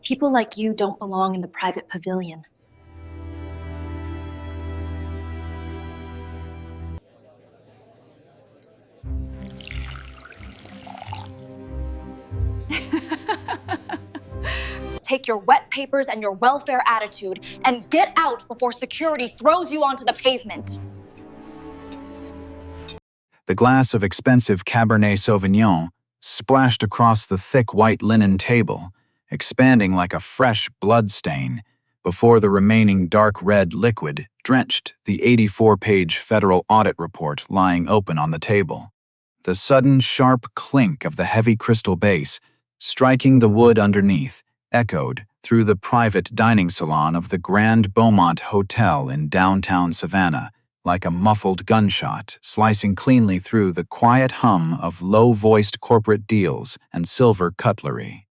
People like you don't belong in the private pavilion. Take your wet papers and your welfare attitude and get out before security throws you onto the pavement. The glass of expensive Cabernet Sauvignon splashed across the thick white linen table, expanding like a fresh blood stain, before the remaining dark red liquid drenched the 84-page federal audit report lying open on the table. The sudden sharp clink of the heavy crystal base, striking the wood underneath, echoed through the private dining salon of the Grand Beaumont Hotel in downtown Savannah, like a muffled gunshot slicing cleanly through the quiet hum of low-voiced corporate deals and silver cutlery.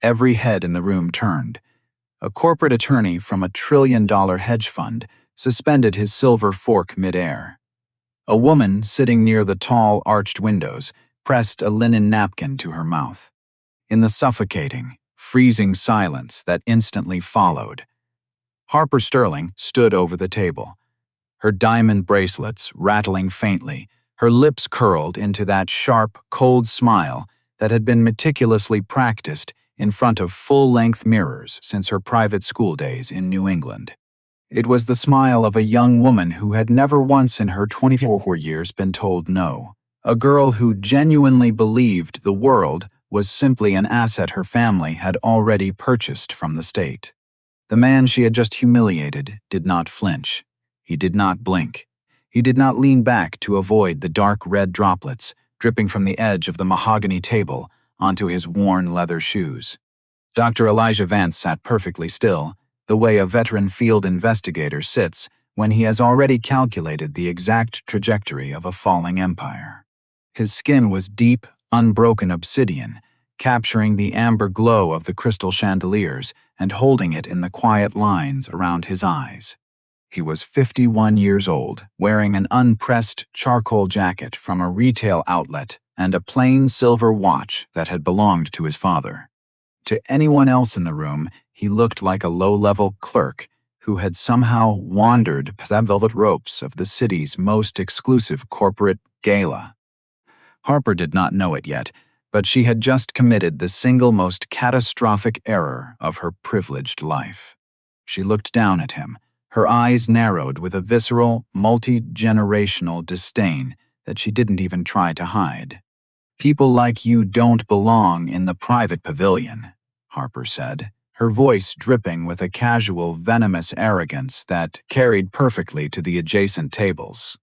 Every head in the room turned. A corporate attorney from a trillion-dollar hedge fund suspended his silver fork midair. A woman sitting near the tall, arched windows pressed a linen napkin to her mouth. In the suffocating, freezing silence that instantly followed, Harper Sterling stood over the table, her diamond bracelets rattling faintly, her lips curled into that sharp, cold smile that had been meticulously practiced in front of full-length mirrors since her private school days in New England. It was the smile of a young woman who had never once in her 24 years been told no, a girl who genuinely believed the world was simply an asset her family had already purchased from the state. The man she had just humiliated did not flinch. He did not blink. He did not lean back to avoid the dark red droplets dripping from the edge of the mahogany table onto his worn leather shoes. Dr. Elijah Vance sat perfectly still, the way a veteran field investigator sits when he has already calculated the exact trajectory of a falling empire. His skin was deep, unbroken obsidian, capturing the amber glow of the crystal chandeliers and holding it in the quiet lines around his eyes. He was 51 years old, wearing an unpressed charcoal jacket from a retail outlet and a plain silver watch that had belonged to his father. To anyone else in the room, he looked like a low-level clerk who had somehow wandered past the velvet ropes of the city's most exclusive corporate gala. Harper did not know it yet, but she had just committed the single most catastrophic error of her privileged life. She looked down at him, her eyes narrowed with a visceral, multi-generational disdain that she didn't even try to hide. "People like you don't belong in the private pavilion," Harper said, her voice dripping with a casual, venomous arrogance that carried perfectly to the adjacent tables.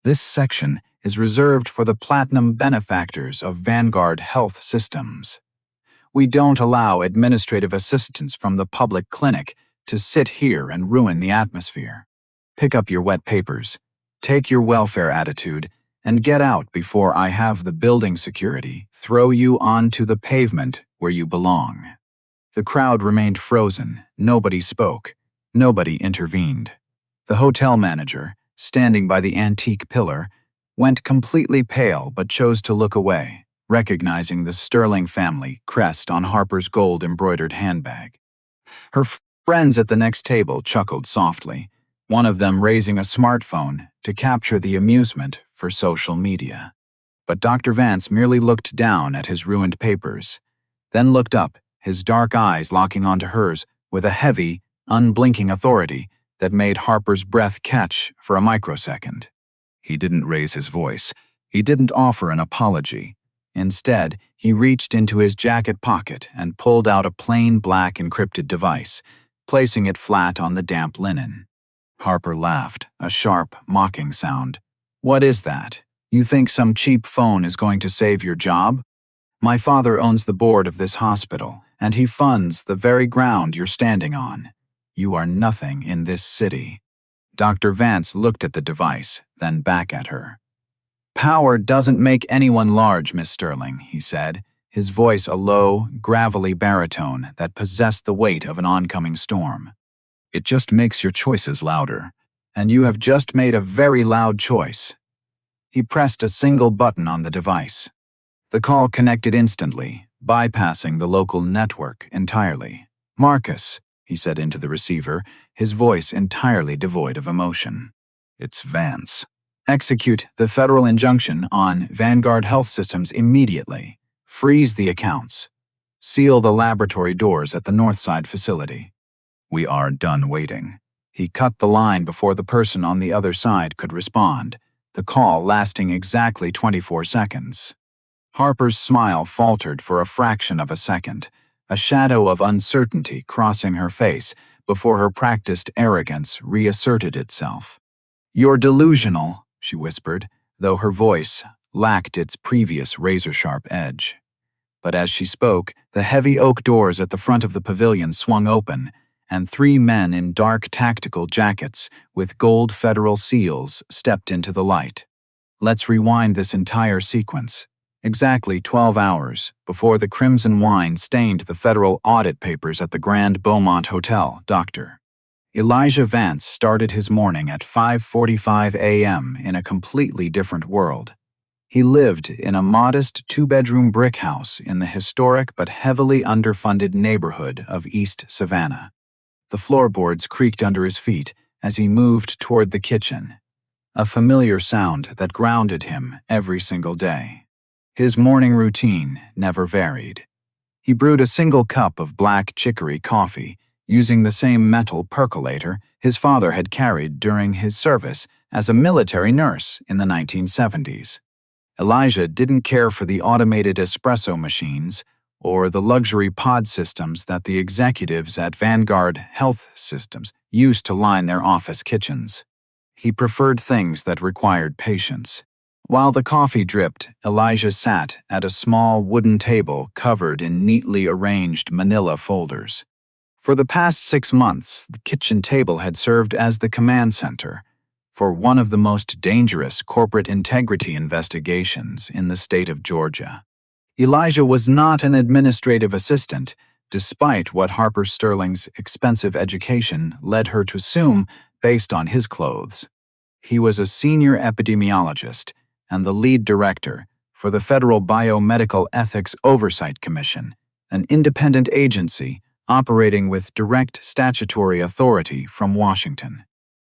"This section is reserved for the platinum benefactors of Vanguard Health Systems. We don't allow administrative assistants from the public clinic to sit here and ruin the atmosphere. Pick up your wet papers, take your welfare attitude, and get out before I have the building security throw you onto the pavement where you belong." The crowd remained frozen. Nobody spoke. Nobody intervened. The hotel manager, standing by the antique pillar, went completely pale but chose to look away, recognizing the Sterling family crest on Harper's gold-embroidered handbag. Her friends at the next table chuckled softly, one of them raising a smartphone to capture the amusement for social media. But Dr. Vance merely looked down at his ruined papers, then looked up, his dark eyes locking onto hers with a heavy, unblinking authority that made Harper's breath catch for a microsecond. He didn't raise his voice. He didn't offer an apology. Instead, he reached into his jacket pocket and pulled out a plain black encrypted device, placing it flat on the damp linen. Harper laughed, a sharp, mocking sound. "What is that? You think some cheap phone is going to save your job? My father owns the board of this hospital, and he funds the very ground you're standing on. You are nothing in this city." Dr. Vance looked at the device, then back at her. "Power doesn't make anyone large, Miss Sterling," he said, his voice a low, gravelly baritone that possessed the weight of an oncoming storm. "It just makes your choices louder, and you have just made a very loud choice." He pressed a single button on the device. The call connected instantly, bypassing the local network entirely. "Marcus," he said into the receiver, his voice entirely devoid of emotion. "It's Vance. Execute the federal injunction on Vanguard Health Systems immediately. Freeze the accounts. Seal the laboratory doors at the Northside facility. We are done waiting." He cut the line before the person on the other side could respond, the call lasting exactly 24 seconds. Harper's smile faltered for a fraction of a second, a shadow of uncertainty crossing her face before her practiced arrogance reasserted itself. "You're delusional," she whispered, though her voice lacked its previous razor-sharp edge. But as she spoke, the heavy oak doors at the front of the pavilion swung open, and 3 men in dark tactical jackets with gold federal seals stepped into the light. Let's rewind this entire sequence. Exactly 12 hours before the crimson wine stained the federal audit papers at the Grand Beaumont Hotel, Dr. Elijah Vance started his morning at 5:45 a.m. in a completely different world. He lived in a modest 2-bedroom brick house in the historic but heavily underfunded neighborhood of East Savannah. The floorboards creaked under his feet as he moved toward the kitchen, a familiar sound that grounded him every single day. His morning routine never varied. He brewed a single cup of black chicory coffee using the same metal percolator his father had carried during his service as a military nurse in the 1970s. Elijah didn't care for the automated espresso machines or the luxury pod systems that the executives at Vanguard Health Systems used to line their office kitchens. He preferred things that required patience. While the coffee dripped, Elijah sat at a small wooden table covered in neatly arranged manila folders. For the past 6 months, the kitchen table had served as the command center for one of the most dangerous corporate integrity investigations in the state of Georgia. Elijah was not an administrative assistant, despite what Harper Sterling's expensive education led her to assume based on his clothes. He was a senior epidemiologist and the lead director for the Federal Biomedical Ethics Oversight Commission, an independent agency operating with direct statutory authority from Washington.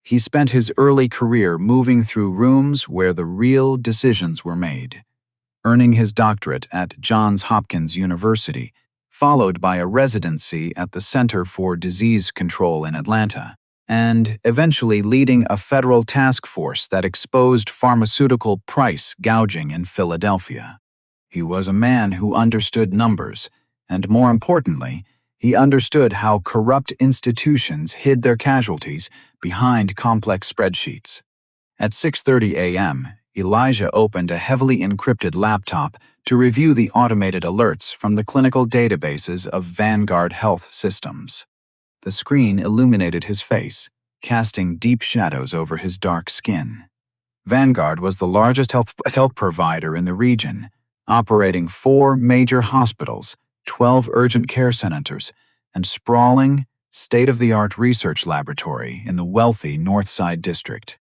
He spent his early career moving through rooms where the real decisions were made, earning his doctorate at Johns Hopkins University, followed by a residency at the Center for Disease Control in Atlanta, and eventually leading a federal task force that exposed pharmaceutical price gouging in Philadelphia. He was a man who understood numbers, and more importantly, he understood how corrupt institutions hid their casualties behind complex spreadsheets. At 6:30 a.m., Elijah opened a heavily encrypted laptop to review the automated alerts from the clinical databases of Vanguard Health Systems. The screen illuminated his face, casting deep shadows over his dark skin. Vanguard was the largest health provider in the region, operating 4 major hospitals, 12 urgent care centers, and sprawling, state-of-the-art research laboratory in the wealthy Northside district.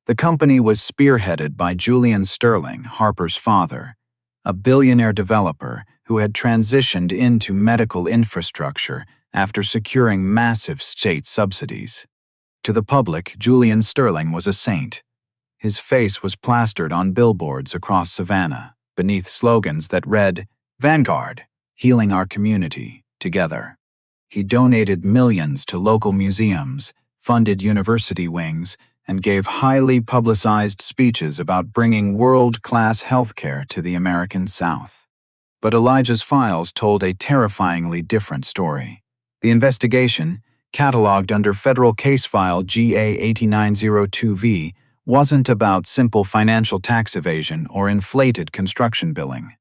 The company was spearheaded by Julian Sterling, Harper's father, a billionaire developer who had transitioned into medical infrastructure after securing massive state subsidies. To the public, Julian Sterling was a saint. His face was plastered on billboards across Savannah, beneath slogans that read, "Vanguard, healing our community, together." He donated millions to local museums, funded university wings, and gave highly publicized speeches about bringing world-class healthcare to the American South. But Elijah's files told a terrifyingly different story. The investigation, cataloged under Federal Case File GA8902V, wasn't about simple financial tax evasion or inflated construction billing.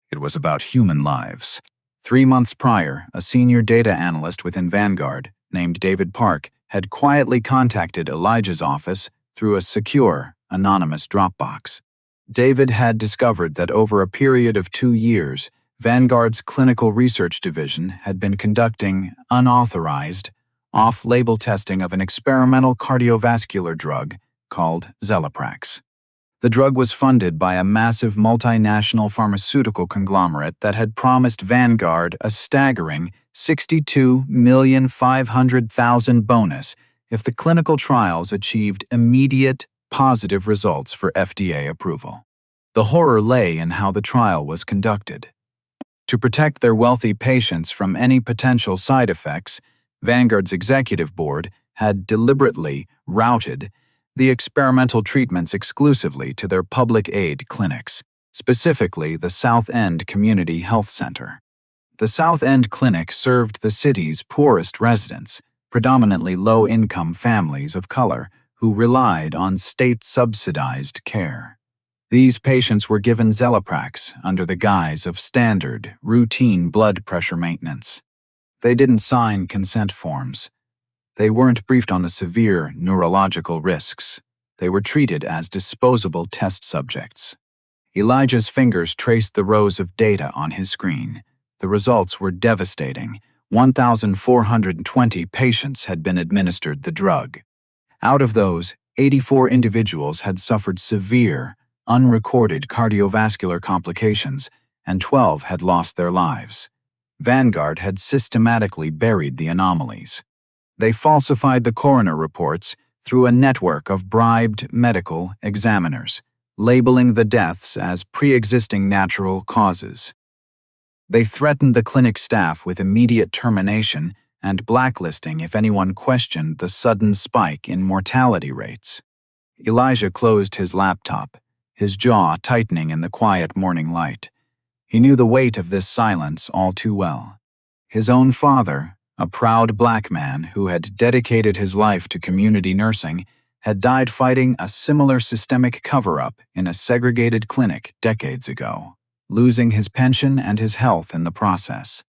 It was about human lives. 3 months prior, a senior data analyst within Vanguard, named David Park, had quietly contacted Elijah's office through a secure, anonymous Dropbox. David had discovered that over a period of 2 years, Vanguard's clinical research division had been conducting unauthorized, off-label testing of an experimental cardiovascular drug called Zelaprax. The drug was funded by a massive multinational pharmaceutical conglomerate that had promised Vanguard a staggering $62,500,000 bonus if the clinical trials achieved immediate, positive results for FDA approval. The horror lay in how the trial was conducted. To protect their wealthy patients from any potential side effects, Vanguard's executive board had deliberately routed the experimental treatments exclusively to their public aid clinics, specifically the South End Community Health Center. The South End Clinic served the city's poorest residents, predominantly low-income families of color who relied on state-subsidized care. These patients were given Zelaprax under the guise of standard, routine blood pressure maintenance. They didn't sign consent forms. They weren't briefed on the severe neurological risks. They were treated as disposable test subjects. Elijah's fingers traced the rows of data on his screen. The results were devastating. 1,420 patients had been administered the drug. Out of those, 84 individuals had suffered severe, unrecorded cardiovascular complications, and 12 had lost their lives. Vanguard had systematically buried the anomalies. They falsified the coroner reports through a network of bribed medical examiners, labeling the deaths as pre-existing natural causes. They threatened the clinic staff with immediate termination and blacklisting if anyone questioned the sudden spike in mortality rates. Elijah closed his laptop, his jaw tightening in the quiet morning light. He knew the weight of this silence all too well. His own father, a proud black man who had dedicated his life to community nursing, had died fighting a similar systemic cover-up in a segregated clinic decades ago, losing his pension and his health in the process.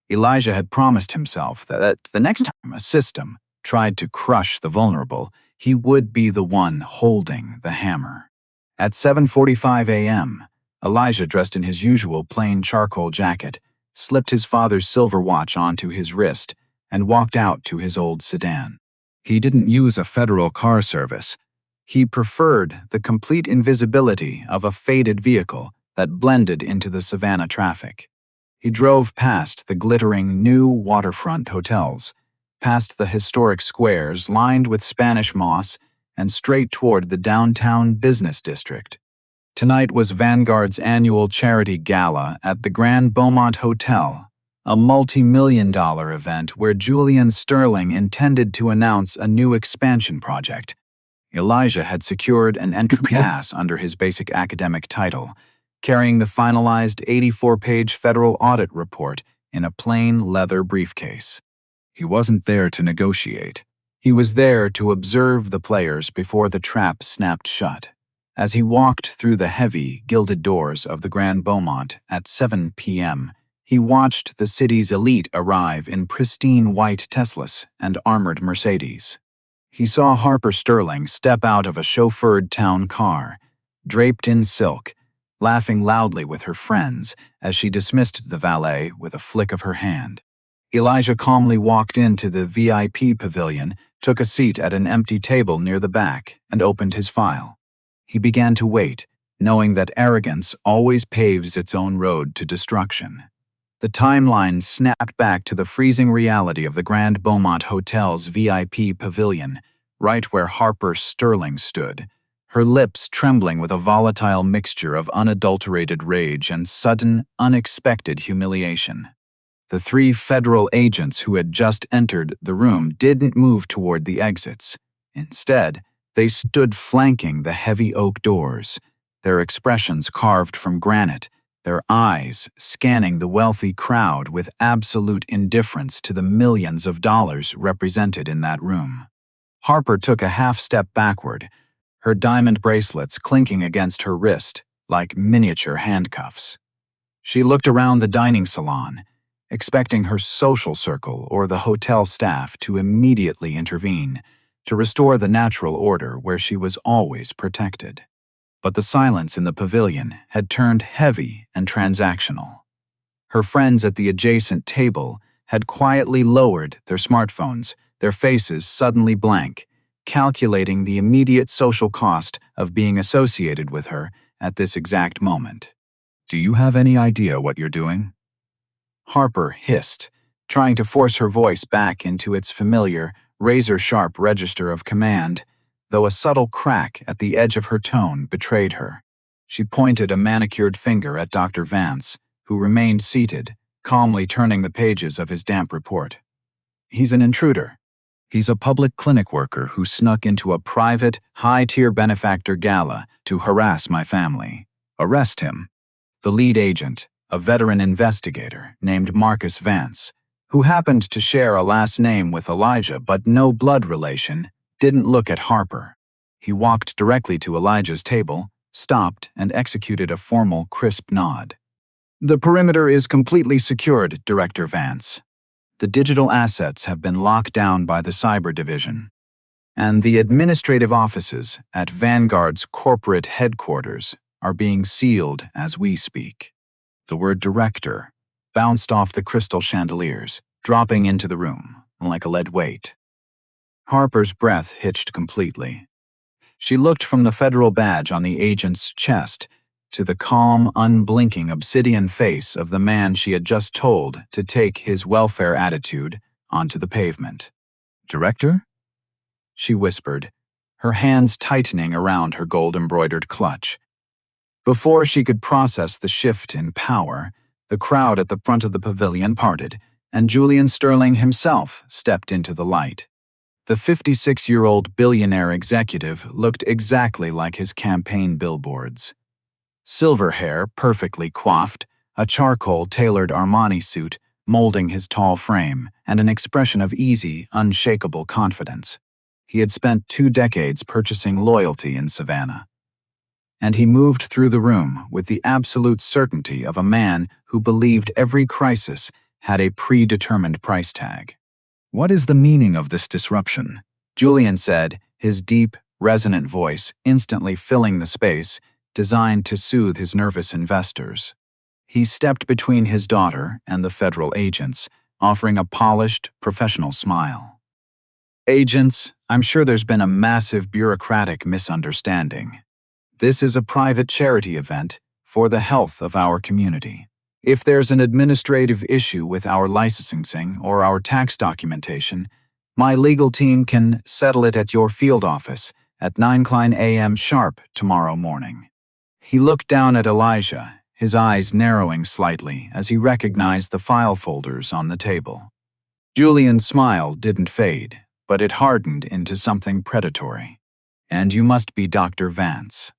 Elijah had promised himself that the next time a system tried to crush the vulnerable, he would be the one holding the hammer. At 7:45 a.m., Elijah, dressed in his usual plain charcoal jacket, slipped his father's silver watch onto his wrist and walked out to his old sedan. He didn't use a federal car service. He preferred the complete invisibility of a faded vehicle that blended into the Savannah traffic. He drove past the glittering new waterfront hotels, past the historic squares lined with Spanish moss, and straight toward the downtown business district. Tonight was Vanguard's annual charity gala at the Grand Beaumont Hotel, a multi-million-dollar event where Julian Sterling intended to announce a new expansion project. Elijah had secured an entry pass under his basic academic title, carrying the finalized 84-page federal audit report in a plain leather briefcase. He wasn't there to negotiate. He was there to observe the players before the trap snapped shut. As he walked through the heavy, gilded doors of the Grand Beaumont at 7 p.m., he watched the city's elite arrive in pristine white Teslas and armored Mercedes. He saw Harper Sterling step out of a chauffeured town car, draped in silk, laughing loudly with her friends as she dismissed the valet with a flick of her hand. Elijah calmly walked into the VIP pavilion, took a seat at an empty table near the back, and opened his file. He began to wait, knowing that arrogance always paves its own road to destruction. The timeline snapped back to the freezing reality of the Grand Beaumont Hotel's VIP pavilion, right where Harper Sterling stood, her lips trembling with a volatile mixture of unadulterated rage and sudden, unexpected humiliation. The 3 federal agents who had just entered the room didn't move toward the exits. Instead, they stood flanking the heavy oak doors, their expressions carved from granite, their eyes scanning the wealthy crowd with absolute indifference to the millions of dollars represented in that room. Harper took a half-step backward, her diamond bracelets clinking against her wrist like miniature handcuffs. She looked around the dining salon, expecting her social circle or the hotel staff to immediately intervene, to restore the natural order where she was always protected. But the silence in the pavilion had turned heavy and transactional. Her friends at the adjacent table had quietly lowered their smartphones, their faces suddenly blank, calculating the immediate social cost of being associated with her at this exact moment. "Do you have any idea what you're doing?" Harper hissed, trying to force her voice back into its familiar, razor-sharp register of command, though a subtle crack at the edge of her tone betrayed her. She pointed a manicured finger at Dr. Vance, who remained seated, calmly turning the pages of his damp report. He's an intruder. He's a public clinic worker who snuck into a private, high-tier benefactor gala to harass my family. Arrest him. The lead agent, a veteran investigator named Marcus Vance, who happened to share a last name with Elijah but no blood relation, didn't look at Harper. He walked directly to Elijah's table, stopped, and executed a formal, crisp nod. The perimeter is completely secured, Director Vance. The digital assets have been locked down by the Cyber Division, and the administrative offices at Vanguard's corporate headquarters are being sealed as we speak. The word director bounced off the crystal chandeliers, dropping into the room like a lead weight. Harper's breath hitched completely. She looked from the federal badge on the agent's chest to the calm, unblinking obsidian face of the man she had just told to take his welfare attitude onto the pavement. "Director?" she whispered, her hands tightening around her gold-embroidered clutch. Before she could process the shift in power, the crowd at the front of the pavilion parted, and Julian Sterling himself stepped into the light. The 56-year-old billionaire executive looked exactly like his campaign billboards. Silver hair perfectly coiffed, a charcoal-tailored Armani suit molding his tall frame, and an expression of easy, unshakable confidence. He had spent 2 decades purchasing loyalty in Savannah. And he moved through the room with the absolute certainty of a man who believed every crisis had a predetermined price tag. "What is the meaning of this disruption?" Julian said, his deep, resonant voice instantly filling the space designed to soothe his nervous investors. He stepped between his daughter and the federal agents, offering a polished, professional smile. "Agents, I'm sure there's been a massive bureaucratic misunderstanding. This is a private charity event for the health of our community. If there's an administrative issue with our licensing or our tax documentation, my legal team can settle it at your field office at 9 a.m. sharp tomorrow morning." He looked down at Elijah, his eyes narrowing slightly as he recognized the file folders on the table. Julian's smile didn't fade, but it hardened into something predatory. "And you must be Dr. Vance.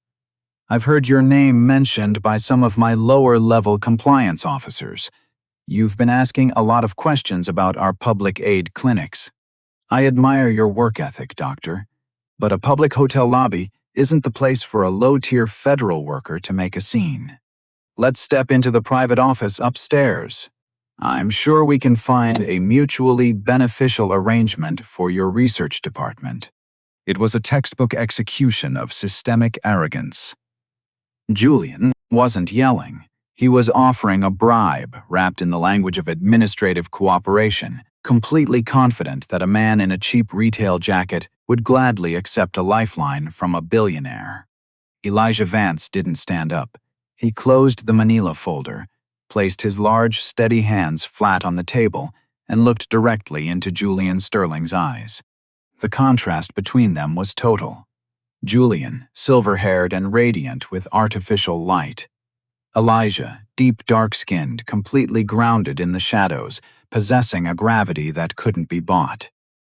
I've heard your name mentioned by some of my lower-level compliance officers. You've been asking a lot of questions about our public aid clinics. I admire your work ethic, Doctor, but a public hotel lobby isn't the place for a low-tier federal worker to make a scene. Let's step into the private office upstairs. I'm sure we can find a mutually beneficial arrangement for your research department." It was a textbook execution of systemic arrogance. Julian wasn't yelling. He was offering a bribe wrapped in the language of administrative cooperation, completely confident that a man in a cheap retail jacket would gladly accept a lifeline from a billionaire. Elijah Vance didn't stand up. He closed the manila folder, placed his large, steady hands flat on the table, and looked directly into Julian Sterling's eyes. The contrast between them was total. Julian, silver-haired and radiant with artificial light. Elijah, deep dark-skinned, completely grounded in the shadows, possessing a gravity that couldn't be bought.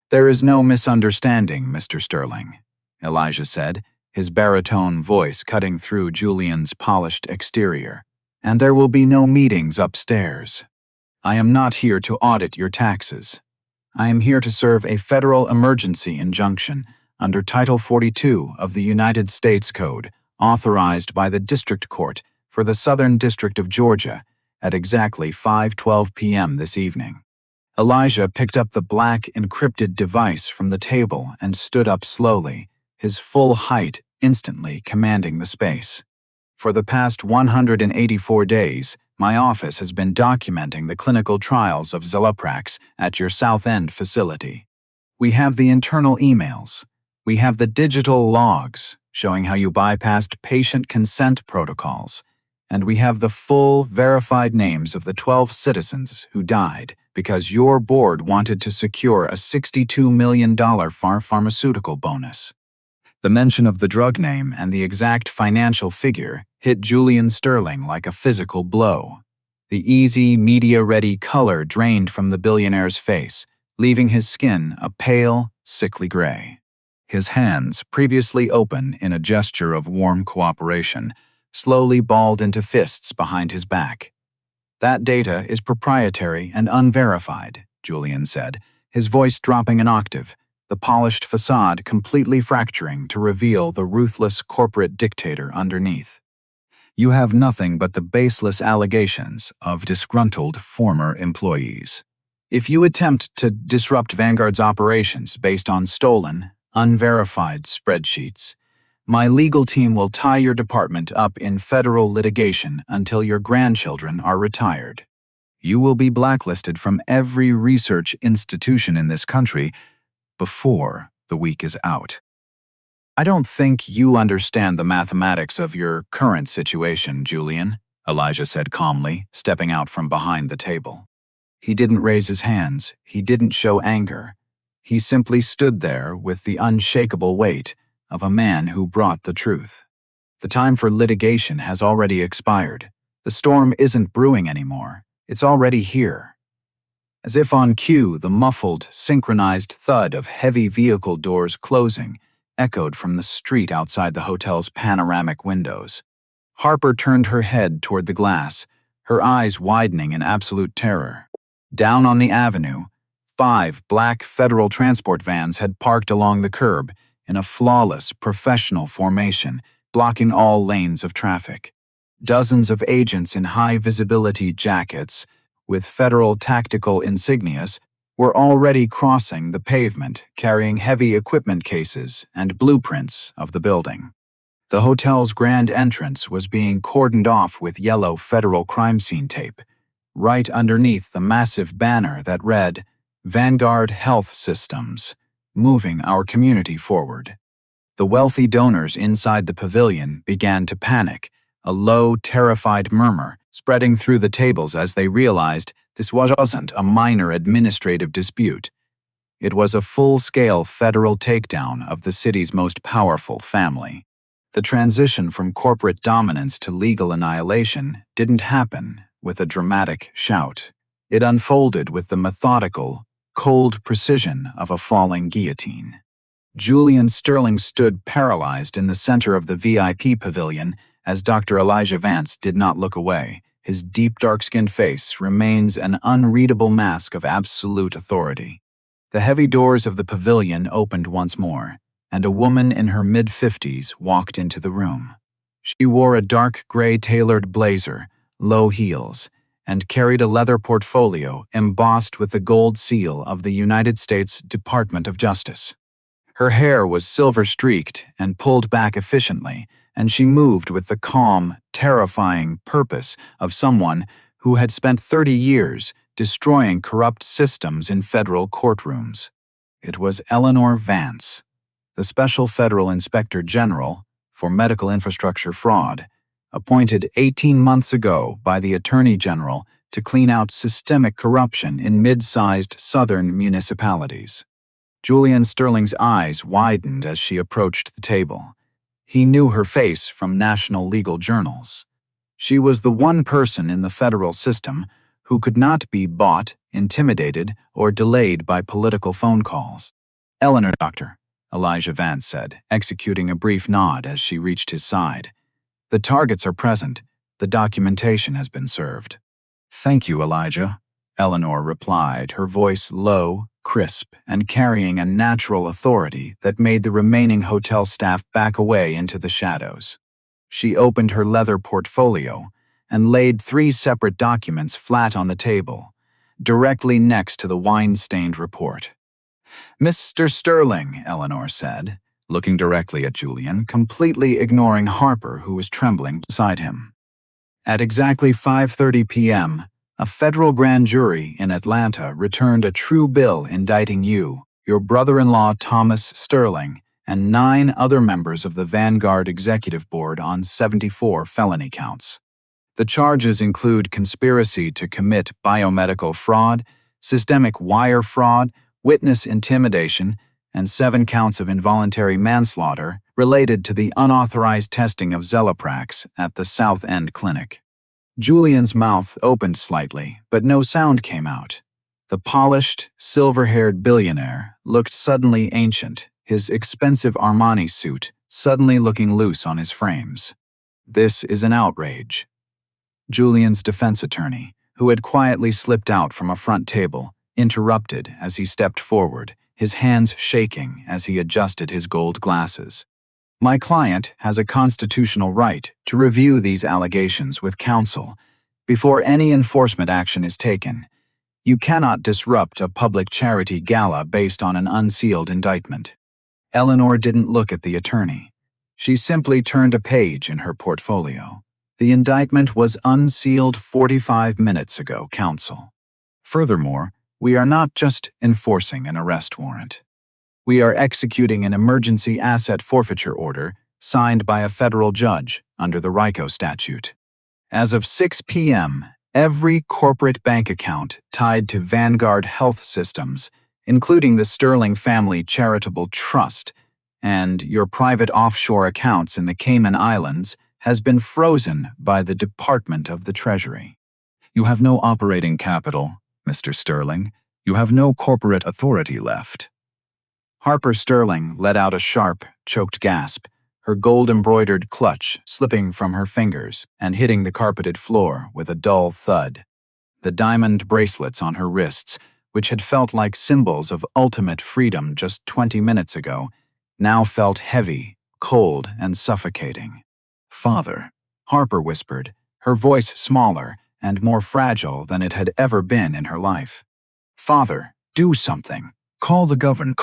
"There is no misunderstanding, Mr. Sterling," Elijah said, his baritone voice cutting through Julian's polished exterior. "And there will be no meetings upstairs. I am not here to audit your taxes. I am here to serve a federal emergency injunction under Title 42 of the United States Code, authorized by the District Court for the Southern District of Georgia at exactly 5:12 p.m. this evening." Elijah picked up the black encrypted device from the table and stood up slowly, his full height instantly commanding the space. "For the past 184 days, my office has been documenting the clinical trials of Zelaprax at your South End facility. We have the internal emails. We have the digital logs showing how you bypassed patient consent protocols. And we have the full, verified names of the 12 citizens who died because your board wanted to secure a $62 million pharmaceutical bonus. The mention of the drug name and the exact financial figure hit Julian Sterling like a physical blow. The easy, media-ready color drained from the billionaire's face, leaving his skin a pale, sickly gray. His hands, previously open in a gesture of warm cooperation, slowly balled into fists behind his back. "That data is proprietary and unverified," Julian said, his voice dropping an octave, the polished facade completely fracturing to reveal the ruthless corporate dictator underneath. "You have nothing but the baseless allegations of disgruntled former employees. If you attempt to disrupt Vanguard's operations based on stolen, unverified spreadsheets, my legal team will tie your department up in federal litigation until your grandchildren are retired. You will be blacklisted from every research institution in this country before the week is out." "I don't think you understand the mathematics of your current situation, Julian," Elijah said calmly, stepping out from behind the table. He didn't raise his hands, he didn't show anger. He simply stood there with the unshakable weight of a man who brought the truth. The time for litigation has already expired. The storm isn't brewing anymore. It's already here. As if on cue, the muffled, synchronized thud of heavy vehicle doors closing echoed from the street outside the hotel's panoramic windows. Harper turned her head toward the glass, her eyes widening in absolute terror. Down on the avenue, 5 black federal transport vans had parked along the curb in a flawless, professional formation, blocking all lanes of traffic. Dozens of agents in high-visibility jackets, with federal tactical insignias, were already crossing the pavement, carrying heavy equipment cases and blueprints of the building. The hotel's grand entrance was being cordoned off with yellow federal crime scene tape, right underneath the massive banner that read, "Vanguard Health Systems, moving our community forward." The wealthy donors inside the pavilion began to panic, a low, terrified murmur spreading through the tables as they realized this wasn't a minor administrative dispute. It was a full-scale federal takedown of the city's most powerful family. The transition from corporate dominance to legal annihilation didn't happen with a dramatic shout. It unfolded with the methodical, cold precision of a falling guillotine. Julian Sterling stood paralyzed in the center of the VIP pavilion as Dr. Elijah Vance did not look away. His deep dark-skinned face remains an unreadable mask of absolute authority. The heavy doors of the pavilion opened once more, and a woman in her mid-50s walked into the room. She wore a dark gray tailored blazer, low heels, and carried a leather portfolio embossed with the gold seal of the United States Department of Justice. Her hair was silver-streaked and pulled back efficiently, and she moved with the calm, terrifying purpose of someone who had spent 30 years destroying corrupt systems in federal courtrooms. It was Eleanor Vance, the Special Federal Inspector General for Medical Infrastructure Fraud, appointed 18 months ago by the Attorney General to clean out systemic corruption in mid-sized southern municipalities. Julian Sterling's eyes widened as she approached the table. He knew her face from national legal journals. She was the one person in the federal system who could not be bought, intimidated, or delayed by political phone calls. "Eleanor, Doctor," Elijah Vance said, executing a brief nod as she reached his side. "The targets are present. The documentation has been served." "Thank you, Elijah," Eleanor replied, her voice low, crisp, and carrying a natural authority that made the remaining hotel staff back away into the shadows. She opened her leather portfolio and laid 3 separate documents flat on the table, directly next to the wine-stained report. "Mr. Sterling," Eleanor said, looking directly at Julian, completely ignoring Harper, who was trembling beside him. "At exactly 5:30 p.m., a federal grand jury in Atlanta returned a true bill indicting you, your brother-in-law Thomas Sterling, and 9 other members of the Vanguard Executive Board on 74 felony counts. The charges include conspiracy to commit biomedical fraud, systemic wire fraud, witness intimidation, and 7 counts of involuntary manslaughter related to the unauthorized testing of Zelaprax at the South End Clinic. Julian's mouth opened slightly, but no sound came out. The polished, silver-haired billionaire looked suddenly ancient, his expensive Armani suit suddenly looking loose on his frames. "This is an outrage." Julian's defense attorney, who had quietly slipped out from a front table, interrupted as he stepped forward, his hands shaking as he adjusted his gold glasses. "My client has a constitutional right to review these allegations with counsel before any enforcement action is taken. You cannot disrupt a public charity gala based on an unsealed indictment." Eleanor didn't look at the attorney. She simply turned a page in her portfolio. "The indictment was unsealed 45 minutes ago, counsel. Furthermore, we are not just enforcing an arrest warrant. We are executing an emergency asset forfeiture order signed by a federal judge under the RICO statute. As of 6 p.m., every corporate bank account tied to Vanguard Health Systems, including the Sterling Family Charitable Trust, and your private offshore accounts in the Cayman Islands, has been frozen by the Department of the Treasury. You have no operating capital, Mr. Sterling. You have no corporate authority left." Harper Sterling let out a sharp, choked gasp, her gold-embroidered clutch slipping from her fingers and hitting the carpeted floor with a dull thud. The diamond bracelets on her wrists, which had felt like symbols of ultimate freedom just 20 minutes ago, now felt heavy, cold, and suffocating. "Father," Harper whispered, her voice smaller and more fragile than it had ever been in her life. "Father, do something. Call the governor.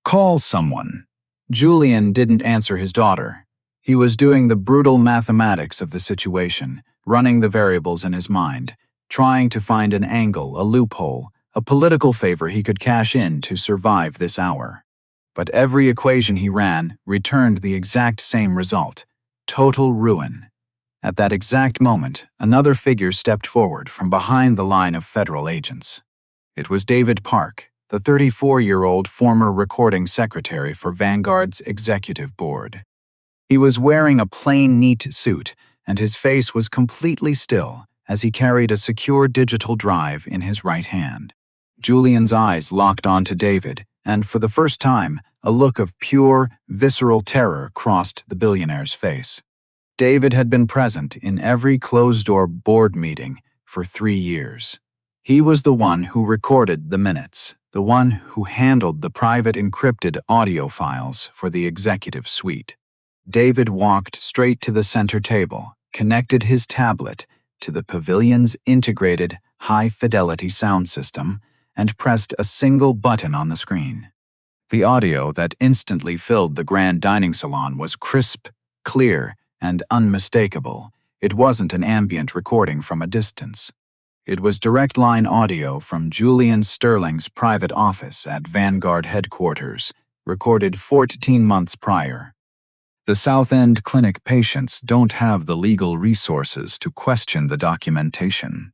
Call someone." Julian didn't answer his daughter. He was doing the brutal mathematics of the situation, running the variables in his mind, trying to find an angle, a loophole, a political favor he could cash in to survive this hour. But every equation he ran returned the exact same result: total ruin. At that exact moment, another figure stepped forward from behind the line of federal agents. It was David Park, the 34-year-old former recording secretary for Vanguard's executive board. He was wearing a plain, neat suit, and his face was completely still as he carried a secure digital drive in his right hand. Julian's eyes locked onto David, and for the first time, a look of pure, visceral terror crossed the billionaire's face. David had been present in every closed-door board meeting for 3 years. He was the one who recorded the minutes, the one who handled the private encrypted audio files for the executive suite. David walked straight to the center table, connected his tablet to the pavilion's integrated high-fidelity sound system, and pressed a single button on the screen. The audio that instantly filled the grand dining salon was crisp, clear, and unmistakable. It wasn't an ambient recording from a distance. It was direct-line audio from Julian Sterling's private office at Vanguard headquarters, recorded 14 months prior. The South End Clinic patients don't have the legal resources to question the documentation.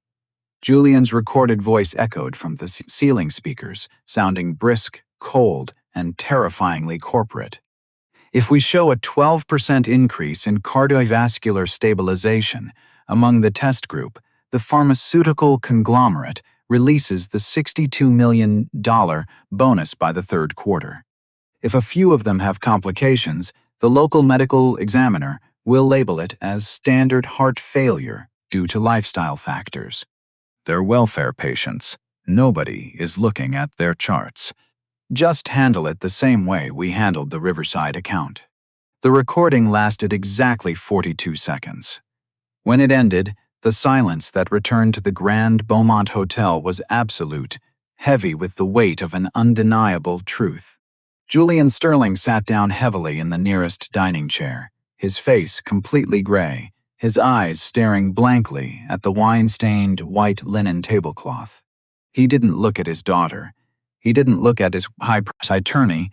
Julian's recorded voice echoed from the ceiling speakers, sounding brisk, cold, and terrifyingly corporate. If we show a 12% increase in cardiovascular stabilization among the test group, the pharmaceutical conglomerate releases the $62 million bonus by the third quarter. If a few of them have complications, the local medical examiner will label it as standard heart failure due to lifestyle factors. They're welfare patients. Nobody is looking at their charts. Just handle it the same way we handled the Riverside account. The recording lasted exactly 42 seconds. When it ended, the silence that returned to the Grand Beaumont Hotel was absolute, heavy with the weight of an undeniable truth. Julian Sterling sat down heavily in the nearest dining chair, his face completely gray, his eyes staring blankly at the wine-stained white linen tablecloth. He didn't look at his daughter. He didn't look at his high-priced attorney,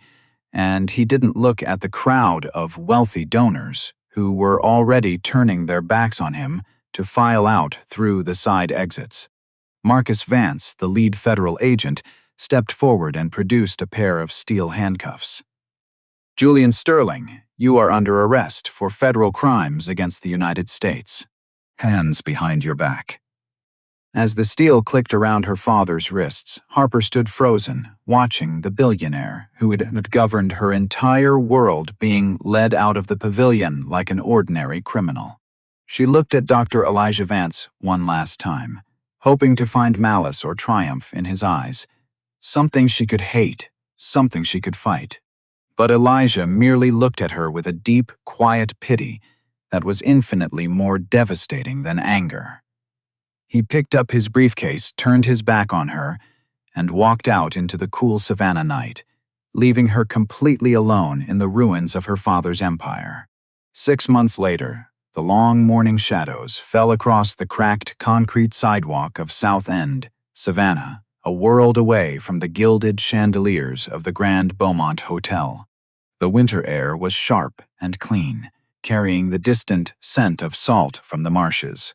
and he didn't look at the crowd of wealthy donors who were already turning their backs on him to file out through the side exits. Marcus Vance, the lead federal agent, stepped forward and produced a pair of steel handcuffs. "Julian Sterling, you are under arrest for federal crimes against the United States. Hands behind your back." As the steel clicked around her father's wrists, Harper stood frozen, watching the billionaire who had governed her entire world being led out of the pavilion like an ordinary criminal. She looked at Dr. Elijah Vance one last time, hoping to find malice or triumph in his eyes. Something she could hate, something she could fight. But Elijah merely looked at her with a deep, quiet pity that was infinitely more devastating than anger. He picked up his briefcase, turned his back on her, and walked out into the cool savannah night, leaving her completely alone in the ruins of her father's empire. 6 months later, the long morning shadows fell across the cracked concrete sidewalk of South End, Savannah, a world away from the gilded chandeliers of the Grand Beaumont Hotel. The winter air was sharp and clean, carrying the distant scent of salt from the marshes.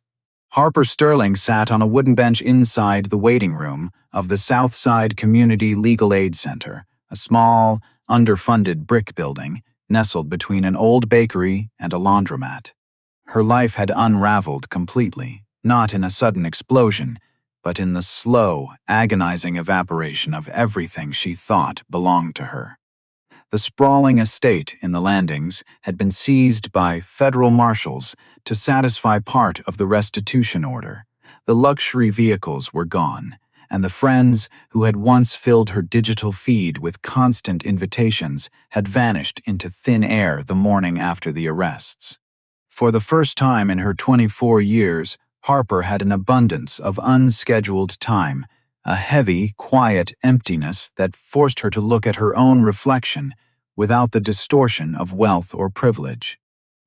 Harper Sterling sat on a wooden bench inside the waiting room of the Southside Community Legal Aid Center, a small, underfunded brick building nestled between an old bakery and a laundromat. Her life had unraveled completely, not in a sudden explosion, but in the slow, agonizing evaporation of everything she thought belonged to her. The sprawling estate in the Landings had been seized by federal marshals to satisfy part of the restitution order. The luxury vehicles were gone, and the friends who had once filled her digital feed with constant invitations had vanished into thin air the morning after the arrests. For the first time in her 24 years, Harper had an abundance of unscheduled time, a heavy, quiet emptiness that forced her to look at her own reflection without the distortion of wealth or privilege.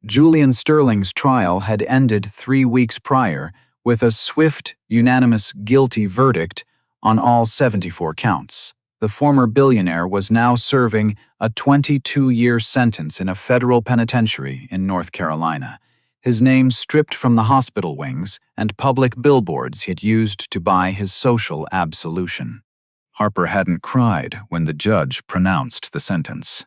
Julian Sterling's trial had ended 3 weeks prior with a swift, unanimous guilty verdict on all 74 counts. The former billionaire was now serving a 22-year sentence in a federal penitentiary in North Carolina, his name stripped from the hospital wings and public billboards he'd used to buy his social absolution. Harper hadn't cried when the judge pronounced the sentence.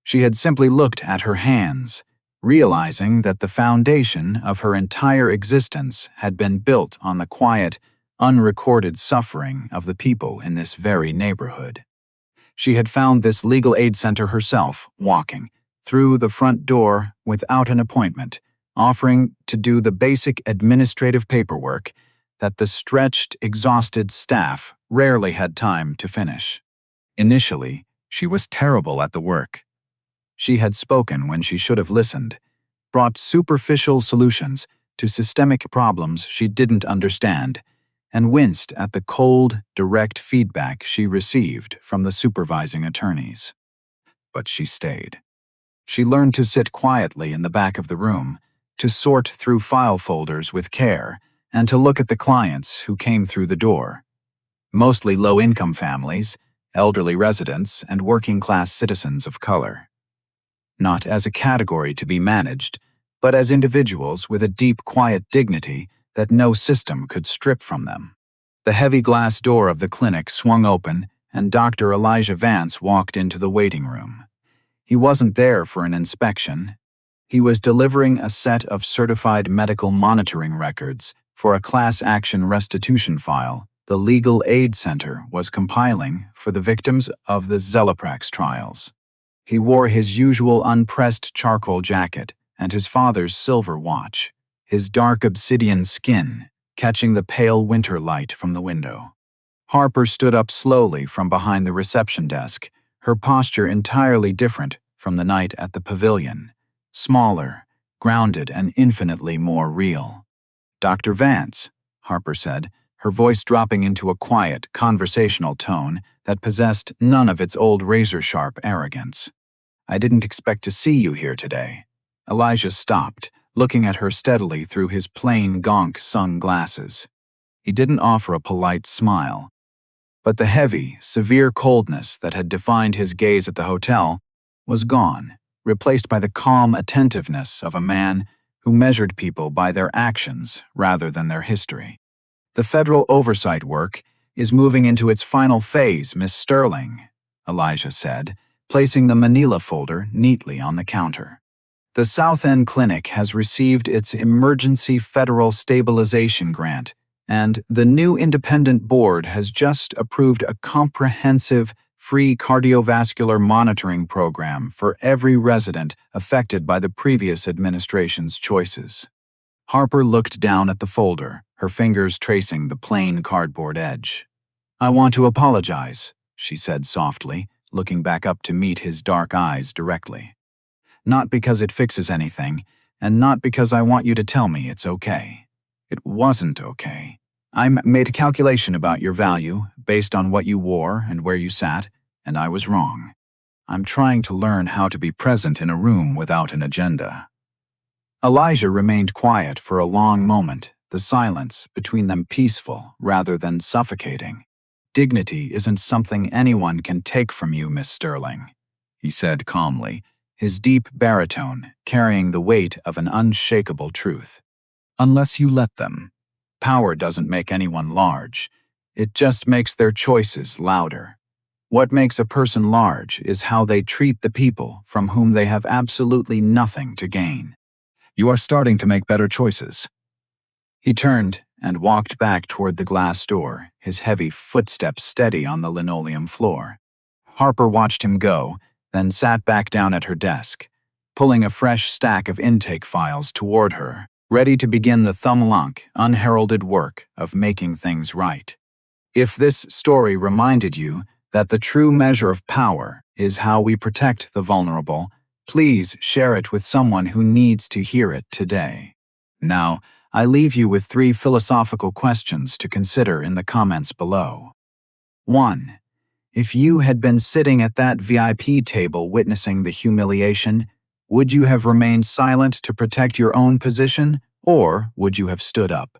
She had simply looked at her hands, realizing that the foundation of her entire existence had been built on the quiet, unrecorded suffering of the people in this very neighborhood. She had found this legal aid center herself, walking through the front door without an appointment, offering to do the basic administrative paperwork that the stretched, exhausted staff rarely had time to finish. Initially, she was terrible at the work. She had spoken when she should have listened, brought superficial solutions to systemic problems she didn't understand, and winced at the cold, direct feedback she received from the supervising attorneys. But she stayed. She learned to sit quietly in the back of the room, to sort through file folders with care, and to look at the clients who came through the door. Mostly low-income families, elderly residents, and working-class citizens of color. Not as a category to be managed, but as individuals with a deep, quiet dignity that no system could strip from them. The heavy glass door of the clinic swung open, and Dr. Elijah Vance walked into the waiting room. He wasn't there for an inspection. He was delivering a set of certified medical monitoring records for a class action restitution file the Legal Aid Center was compiling for the victims of the Zeleprax trials. He wore his usual unpressed charcoal jacket and his father's silver watch, his dark obsidian skin catching the pale winter light from the window. Harper stood up slowly from behind the reception desk, her posture entirely different from the night at the pavilion, smaller, grounded, and infinitely more real. "Dr. Vance," Harper said, her voice dropping into a quiet, conversational tone that possessed none of its old razor-sharp arrogance. "I didn't expect to see you here today." Elijah stopped, looking at her steadily through his plain gonk sunglasses. He didn't offer a polite smile, but the heavy, severe coldness that had defined his gaze at the hotel was gone, replaced by the calm attentiveness of a man who measured people by their actions rather than their history. The federal oversight work is moving into its final phase, Miss Sterling, Elijah said, placing the manila folder neatly on the counter. The South End Clinic has received its Emergency Federal Stabilization Grant, and the new independent board has just approved a comprehensive, free cardiovascular monitoring program for every resident affected by the previous administration's choices. Harper looked down at the folder, her fingers tracing the plain cardboard edge. "I want to apologize," she said softly, looking back up to meet his dark eyes directly. "Not because it fixes anything, and not because I want you to tell me it's okay. It wasn't okay. I made a calculation about your value based on what you wore and where you sat, and I was wrong. I'm trying to learn how to be present in a room without an agenda." Elijah remained quiet for a long moment, the silence between them peaceful rather than suffocating. "Dignity isn't something anyone can take from you, Miss Sterling," he said calmly, his deep baritone carrying the weight of an unshakable truth. "Unless you let them. Power doesn't make anyone large. It just makes their choices louder. What makes a person large is how they treat the people from whom they have absolutely nothing to gain. You are starting to make better choices." He turned and walked back toward the glass door, his heavy footsteps steady on the linoleum floor. Harper watched him go, then sat back down at her desk, pulling a fresh stack of intake files toward her, ready to begin the thumb-lunk, unheralded work of making things right. If this story reminded you that the true measure of power is how we protect the vulnerable, please share it with someone who needs to hear it today. Now, I leave you with 3 philosophical questions to consider in the comments below. 1. If you had been sitting at that VIP table witnessing the humiliation, would you have remained silent to protect your own position, or would you have stood up?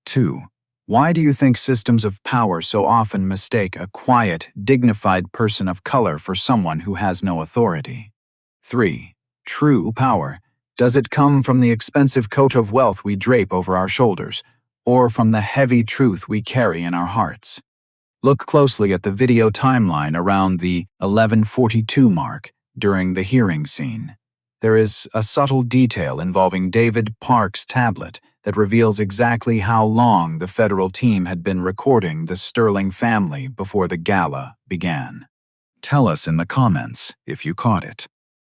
2. Why do you think systems of power so often mistake a quiet, dignified person of color for someone who has no authority? 3. True power. Does it come from the expensive coat of wealth we drape over our shoulders, or from the heavy truth we carry in our hearts? Look closely at the video timeline around the 11:42 mark during the hearing scene. There is a subtle detail involving David Park's tablet that reveals exactly how long the federal team had been recording the Sterling family before the gala began. Tell us in the comments if you caught it.